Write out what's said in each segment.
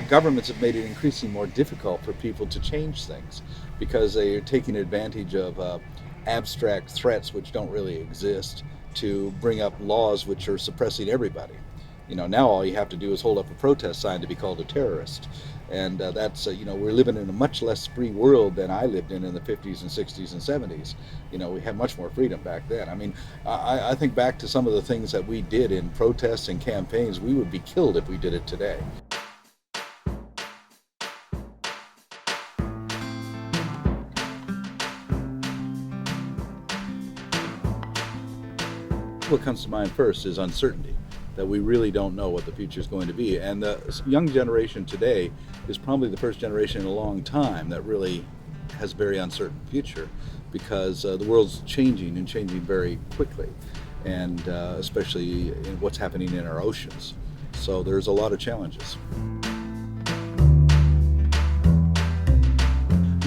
governments have made it increasingly more difficult for people to change things because they are taking advantage of abstract threats which don't really exist to bring up laws which are suppressing everybody. Now all you have to do is hold up a protest sign to be called a terrorist. And that's, we're living in a much less free world than I lived in the 50s and 60s and 70s. We had much more freedom back then. I mean, I think back to some of the things that we did in protests and campaigns. We would be killed if we did it today. What comes to mind first is uncertainty, that we really don't know what the future is going to be. And the young generation today is probably the first generation in a long time that really has a very uncertain future, because the world's changing and changing very quickly, and especially in what's happening in our oceans. So there's a lot of challenges.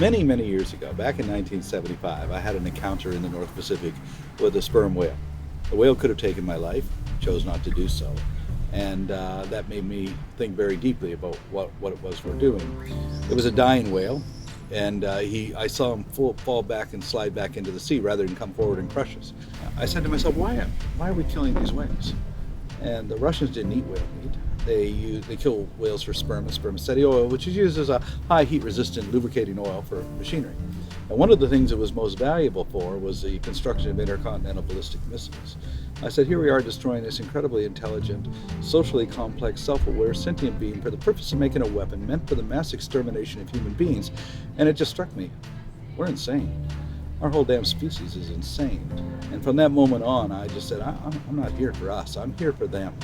Many, many years ago, back in 1975, I had an encounter in the North Pacific with a sperm whale. The whale could have taken my life, chose not to do so, and that made me think very deeply about what it was we're doing. It was a dying whale, and I saw him fall back and slide back into the sea rather than come forward and crush us. I said to myself, why are we killing these whales? And the Russians didn't eat whale meat. They kill whales for sperm and spermaceti oil, which is used as a high heat resistant lubricating oil for machinery. And one of the things it was most valuable for was the construction of intercontinental ballistic missiles. I said, here we are destroying this incredibly intelligent, socially complex, self-aware, sentient being for the purpose of making a weapon meant for the mass extermination of human beings. And it just struck me, we're insane. Our whole damn species is insane. And from that moment on, I just said, I'm not here for us, I'm here for them.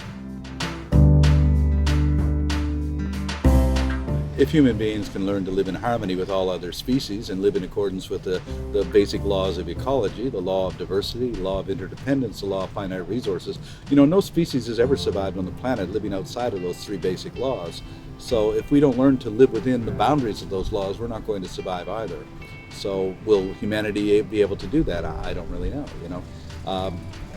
If human beings can learn to live in harmony with all other species and live in accordance with the basic laws of ecology, the law of diversity, the law of interdependence, the law of finite resources, no species has ever survived on the planet living outside of those three basic laws. So if we don't learn to live within the boundaries of those laws, we're not going to survive either. So will humanity be able to do that? I don't really know,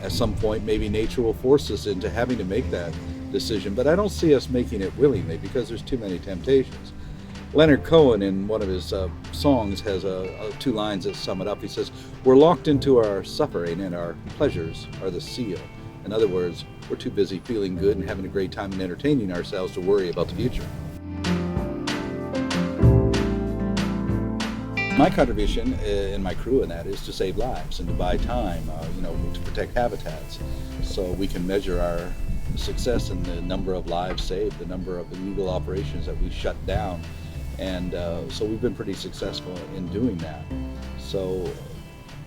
At some point, maybe nature will force us into having to make that decision, but I don't see us making it willingly because there's too many temptations. Leonard Cohen, in one of his songs, has two lines that sum it up. He says, we're locked into our suffering and our pleasures are the seal. In other words, we're too busy feeling good and having a great time and entertaining ourselves to worry about the future. My contribution in my crew in that is to save lives and to buy time, to protect habitats, so we can measure our success in the number of lives saved, the number of illegal operations that we shut down, and so we've been pretty successful in doing that. So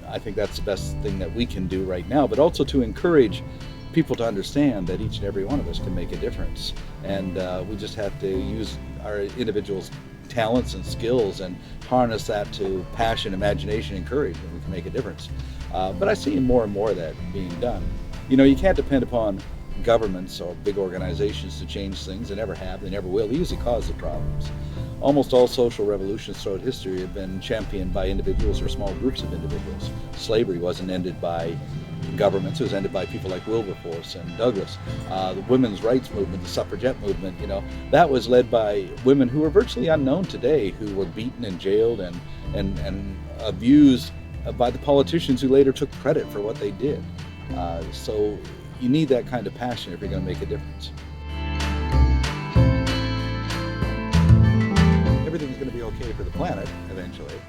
I think that's the best thing that we can do right now, but also to encourage people to understand that each and every one of us can make a difference, and we just have to use our individuals' talents and skills and harness that to passion, imagination, and courage, and we can make a difference. But I see more and more of that being done. You can't depend upon governments or big organizations to change things. They never have, they never will. They usually cause the problems. Almost all social revolutions throughout history have been championed by individuals or small groups of individuals. Slavery wasn't ended by governments, it was ended by people like Wilberforce and Douglass. The women's rights movement, the suffragette movement, that was led by women who are virtually unknown today, who were beaten and jailed and abused by the politicians who later took credit for what they did. So you need that kind of passion if you're going to make a difference. Everything's going to be okay for the planet eventually.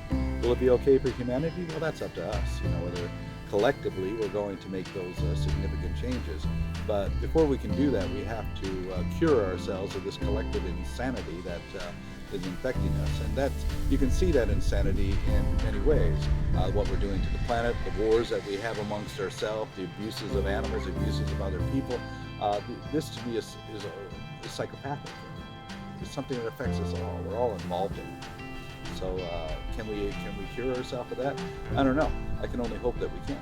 Will it be okay for humanity? Well, that's up to us, whether collectively we're going to make those significant changes. But before we can do that, we have to cure ourselves of this collective insanity that is infecting us. And you can see that insanity in many ways. What we're doing to the planet, the wars that we have amongst ourselves, the abuses of animals, the abuses of other people. This to me is psychopathic. It's something that affects us all. We're all involved in it. So can we cure ourselves of that? I don't know. I can only hope that we can.